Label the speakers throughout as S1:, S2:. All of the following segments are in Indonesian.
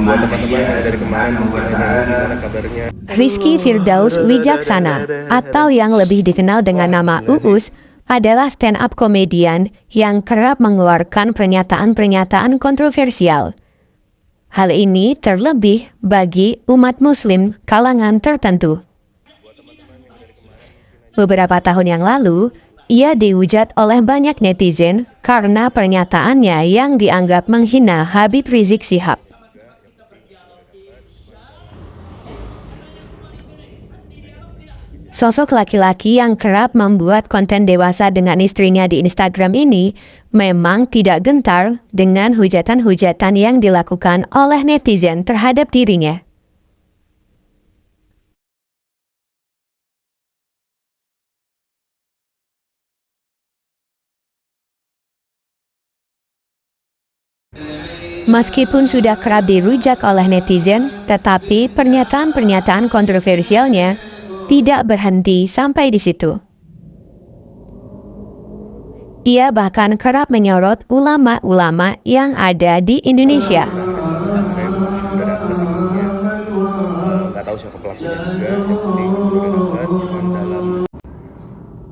S1: buat teman-teman yang dari kemarin mungkin gimana kabarnya.
S2: Rizky Firdaus Wijaksana atau yang lebih dikenal dengan nama Uus adalah stand-up komedian yang kerap mengeluarkan pernyataan-pernyataan kontroversial. Hal ini terlebih bagi umat muslim kalangan tertentu. Beberapa tahun yang lalu, ia dihujat oleh banyak netizen karena pernyataannya yang dianggap menghina Habib Rizik Syihab. Sosok laki-laki yang kerap membuat konten dewasa dengan istrinya di Instagram ini memang tidak gentar dengan hujatan-hujatan yang dilakukan oleh netizen terhadap dirinya. Meskipun sudah kerap dirujak oleh netizen, tetapi pernyataan-pernyataan kontroversialnya tidak berhenti sampai di situ. Ia bahkan kerap menyorot ulama-ulama yang ada di Indonesia.
S1: Nggak tahu siapa pelakunya juga, yang penting udah dapat, cuman dalam.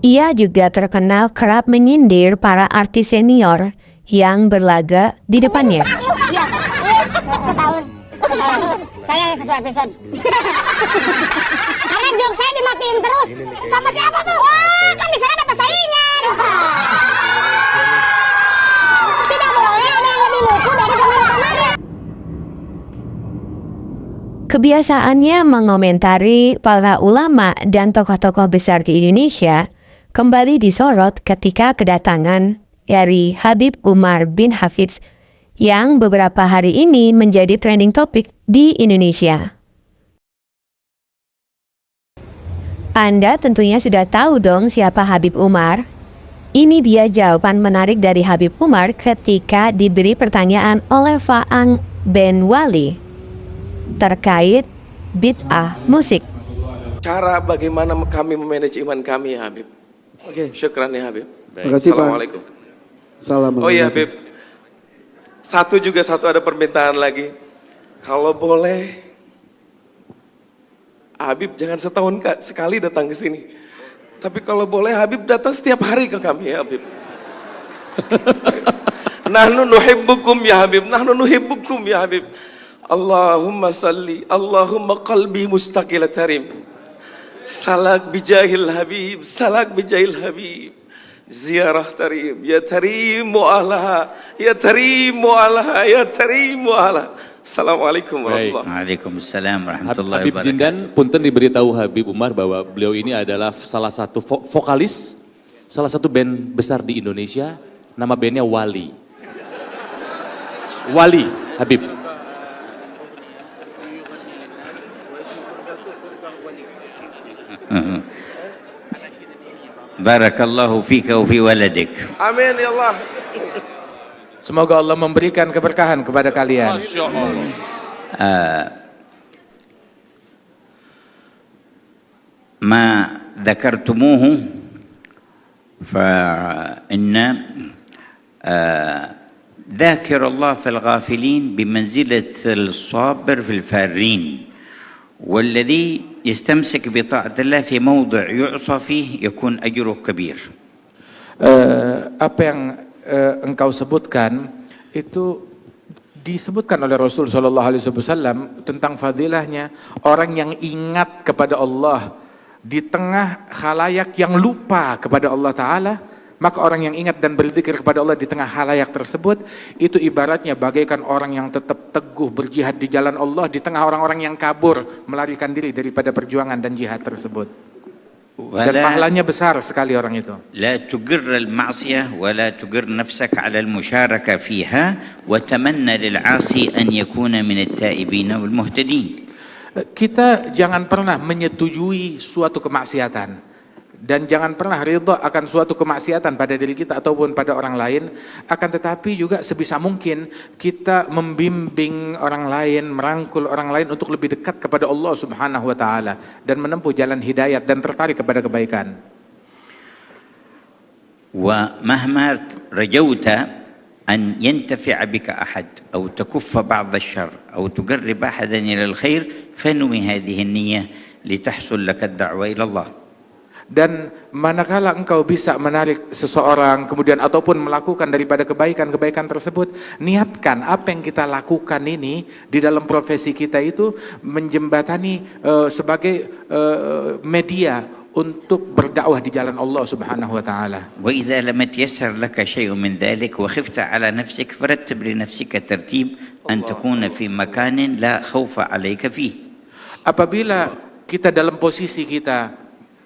S2: Ia juga terkenal kerap menyindir para artis senior yang berlaga di depannya.
S3: Iya, setahun. Saya 1 episode. Karena jok saya dimatiin terus. Sama siapa tuh? Wah, kan di sana ada pesaingnya. Tidak boleh ada yang lebih lucu dari pemeran utamanya.
S2: Kebiasaannya mengomentari para ulama dan tokoh-tokoh besar di Indonesia kembali disorot ketika kedatangan dari Habib Umar bin Hafidz yang beberapa hari ini menjadi trending topik di Indonesia. Anda tentunya sudah tahu dong siapa Habib Umar. Ini dia jawaban menarik dari Habib Umar ketika diberi pertanyaan oleh Faang Ben Wali terkait bid'ah musik.
S4: Cara bagaimana kami memanage iman kami ya Habib.
S5: Oke.
S4: Syukran ya Habib.
S5: Terima kasih Pak.
S4: Assalamualaikum.
S5: Assalamualaikum.
S4: Oh iya Habib. Satu ada permintaan lagi. Kalau boleh, Habib jangan setahun sekali datang ke sini. Tapi kalau boleh Habib datang setiap hari ke kami ya Habib. Nahnu nuhibbukum ya Habib. Nahnu nuhibbukum ya Habib. Allahumma salli, Allahumma qalbi mustaqil tarim. Salak bijahil Habib, salak bijahil Habib. Ziarah tarim, ya tarim mu'alaha, ya tarim mu'alaha, ya tarim mu'alaha. Assalamualaikum warahmatullahi wabarakatuh.
S6: Waalaikumsalam warahmatullahi
S7: Habib
S6: wabarakatuh.
S7: Jindan, punten diberitahu Habib Umar bahwa beliau ini adalah salah satu vokalis, salah satu band besar di Indonesia, nama bandnya Wali. Wali, Habib.
S6: Barakallahu fika wa fi waladik.
S4: Amin ya Allah.
S5: Semoga Allah memberikan keberkahan kepada kalian.
S7: Masya Allah.
S6: ما ذكرتموه فإن ذاكر الله في الغافلين بمنزلة الصابر في الفارين والذي يستمسك بطاعة الله في موضع يعصى فيه يكون أجره كبير.
S5: Apa yang engkau sebutkan itu disebutkan oleh Rasul SAW tentang fadilahnya orang yang ingat kepada Allah di tengah khalayak yang lupa kepada Allah Ta'ala. Maka orang yang ingat dan berzikir kepada Allah di tengah khalayak tersebut itu ibaratnya bagaikan orang yang tetap teguh berjihad di jalan Allah di tengah orang-orang yang kabur melarikan diri daripada perjuangan dan jihad tersebut. Dan pahalanya besar sekali orang itu.
S6: لا تجر المعصية ولا تجر نفسك على المشاركة فيها وتمنى للعاصي أن يكون من التائبين والمهتدين.
S5: Kita jangan pernah menyetujui suatu kemaksiatan dan jangan pernah ridha akan suatu kemaksiatan pada diri kita ataupun pada orang lain, akan tetapi juga sebisa mungkin kita membimbing orang lain, merangkul orang lain untuk lebih dekat kepada Allah Subhanahu wa taala dan menempuh jalan hidayat dan tertarik kepada kebaikan.
S6: ومهما رجوت أن ينتفع بك أحد أو تكف بعض الشر أو تقرب أحدا إلى الخير فانوي هذه النية لتحصل لك الدعوة إلى الله.
S5: Dan manakala engkau bisa menarik seseorang kemudian ataupun melakukan daripada kebaikan-kebaikan tersebut, niatkan apa yang kita lakukan ini di dalam profesi kita itu menjembatani sebagai media untuk berdakwah di jalan Allah Subhanahu wa taala.
S6: وإذا لم يتيسر لك شيء من ذلك وخفت على نفسك فرتب لنفسك ترتيب أن تكون في مكان لا خوف عليك فيه.
S5: Apabila kita dalam posisi kita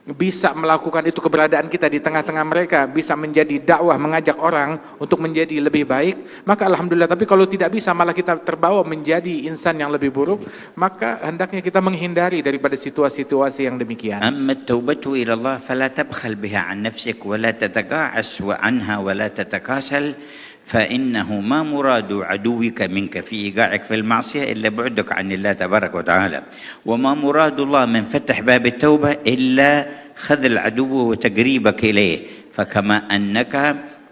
S5: bisa melakukan itu, keberadaan kita di tengah-tengah mereka bisa menjadi dakwah, mengajak orang untuk menjadi lebih baik, maka alhamdulillah. Tapi kalau tidak bisa, malah kita terbawa menjadi insan yang lebih buruk, maka hendaknya kita menghindari daripada situasi-situasi yang demikian.
S6: أما التوبة إلى الله فلا تبخل بها عن نفسك ولا تتقاعس عنها ولا تتكاسل، فإنه ما مراد عدوك منك في إيقاعك في المعصية إلا بعدك عن الله تبارك وتعالى، وما مراد الله من فتح باب التوبة إلا خذل عدوه وتقريبك إليه. فكما أنك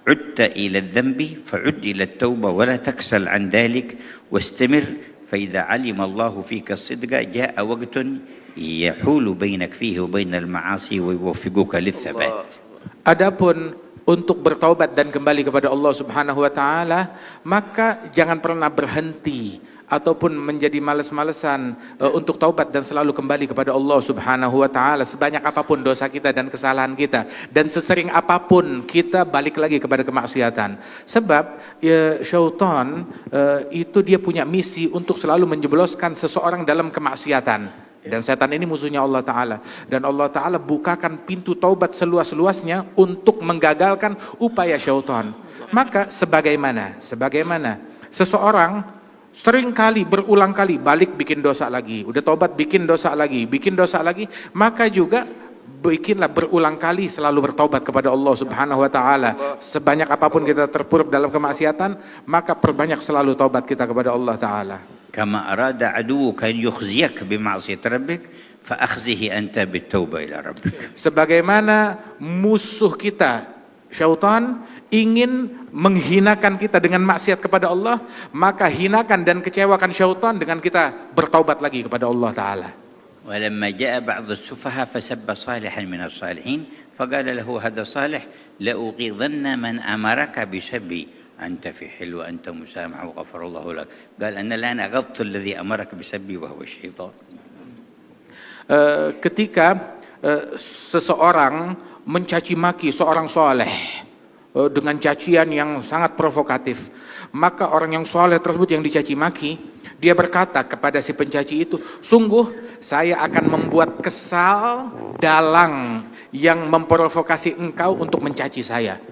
S6: عدت إلى الذنب فعد إلى التوبة ولا تكسل عن ذلك واستمر، فإذا علم الله فيك الصدق جاء وقت يحول بينك فيه وبين المعاصي ويوفقك للثبات.
S5: Adapun untuk bertaubat dan kembali kepada Allah Subhanahu wa taala, maka jangan pernah berhenti ataupun menjadi malas-malesan untuk taubat dan selalu kembali kepada Allah Subhanahu wa taala sebanyak apapun dosa kita dan kesalahan kita, dan sesering apapun kita balik lagi kepada kemaksiatan. Sebab syaitan itu dia punya misi untuk selalu menjebloskan seseorang dalam kemaksiatan. Dan setan ini musuhnya Allah Ta'ala. Dan Allah Ta'ala bukakan pintu taubat seluas-luasnya untuk menggagalkan upaya syaitan. Maka sebagaimana seseorang seringkali berulang kali balik bikin dosa lagi, udah taubat bikin dosa lagi, maka juga bikinlah berulang kali selalu bertaubat kepada Allah Subhanahu wa taala. Sebanyak apapun kita terpuruk dalam kemaksiatan, maka perbanyak selalu taubat kita kepada Allah Ta'ala.
S6: كما أراد عدوك أن يخزيك بمعصية ربك فأخزه أنت بالتوبة إلى ربك.
S5: Sebagaimana musuh kita syaitan ingin menghinakan kita dengan maksiat kepada Allah, maka hinakan dan kecewakan syaitan dengan kita bertaubat lagi kepada Allah Ta'ala.
S6: ولما جاء بعض السفهاء فسب صالحا من الصالحين فقال له هذا صالح لأغيظن من أمرك بسبي أنت في حل وأنت مسامح وغفر الله لك. قال أنا الآن أغضت الذي أمرك بسبي وهو الشيطان.
S5: Ketika seseorang mencaci maki seorang soleh dengan cacian yang sangat provokatif, maka orang yang soleh tersebut yang dicaci maki, dia berkata kepada si pencaci itu, sungguh saya akan membuat kesal dalang yang memprovokasi engkau untuk mencaci saya.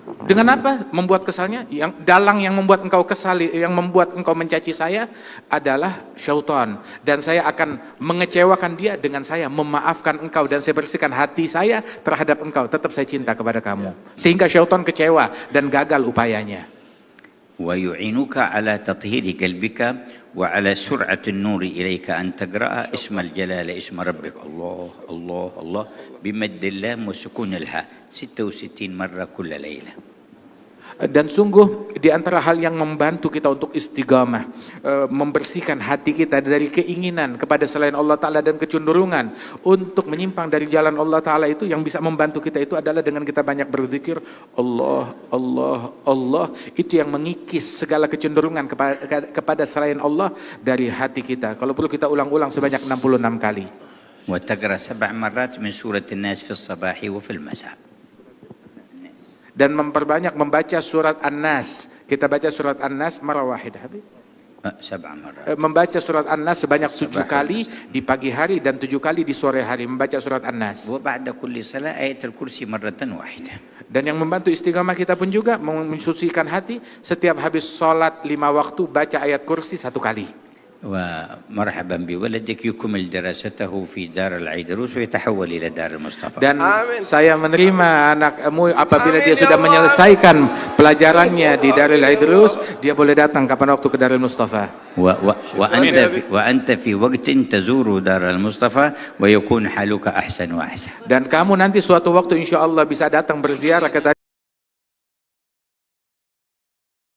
S5: Dengan apa membuat kesalnya? Yang dalang yang membuat engkau kesal, yang membuat engkau mencaci saya adalah syaitan, dan saya akan mengecewakan dia dengan saya memaafkan engkau, dan saya bersihkan hati saya terhadap engkau, tetap saya cinta kepada kamu, sehingga syaitan kecewa dan gagal upayanya.
S6: ويعينك على تطهير قلبك وعلى سرعة النور إليك أن تقرأ اسم الجلالة اسم ربك الله الله الله بمد اللام وسكون الهاء 66 مرة كل ليلة.
S5: Dan sungguh di antara hal yang membantu kita untuk istiqamah, membersihkan hati kita dari keinginan kepada selain Allah Ta'ala dan kecenderungan untuk menyimpang dari jalan Allah Ta'ala, itu yang bisa membantu kita itu adalah dengan kita banyak berzikir Allah, Allah, Allah. Itu yang mengikis segala kecenderungan kepada selain Allah dari hati kita. Kalau perlu kita ulang-ulang sebanyak 66 kali.
S6: وتقرأ 7 مرات من سورة الناس في الصباح وفي المساء.
S5: Dan memperbanyak membaca surat An-Nas. Kita baca surat An-Nas marah wahidah.
S6: 7 مرات.
S5: Membaca surat An-Nas sebanyak 7 kali di pagi hari dan 7 kali di sore hari membaca surat An-Nas.
S6: وبعد كل صلاة آية الكرسي مرة واحدة.
S5: Dan yang membantu istiqamah kita pun juga mensucikan hati, setiap habis sholat 5 waktu baca ayat kursi 1 kali.
S6: ومرحبا بولدك يكمل دراسته في دار العيدروس ويتحول إلى دار المصطفى.
S5: Dan
S4: Amin.
S5: saya menerima anakmu apabila
S4: Amin,
S5: dia
S4: ya
S5: sudah
S4: Allah.
S5: menyelesaikan pelajarannya di Darul Idrus, dia boleh datang kapan waktu ke Darul Mustafa.
S6: وأنت في وقت تزور دار المصطفى ويكون حالك أحسن وأحسن.
S5: Dan kamu nanti suatu waktu insya Allah bisa datang berziarah ke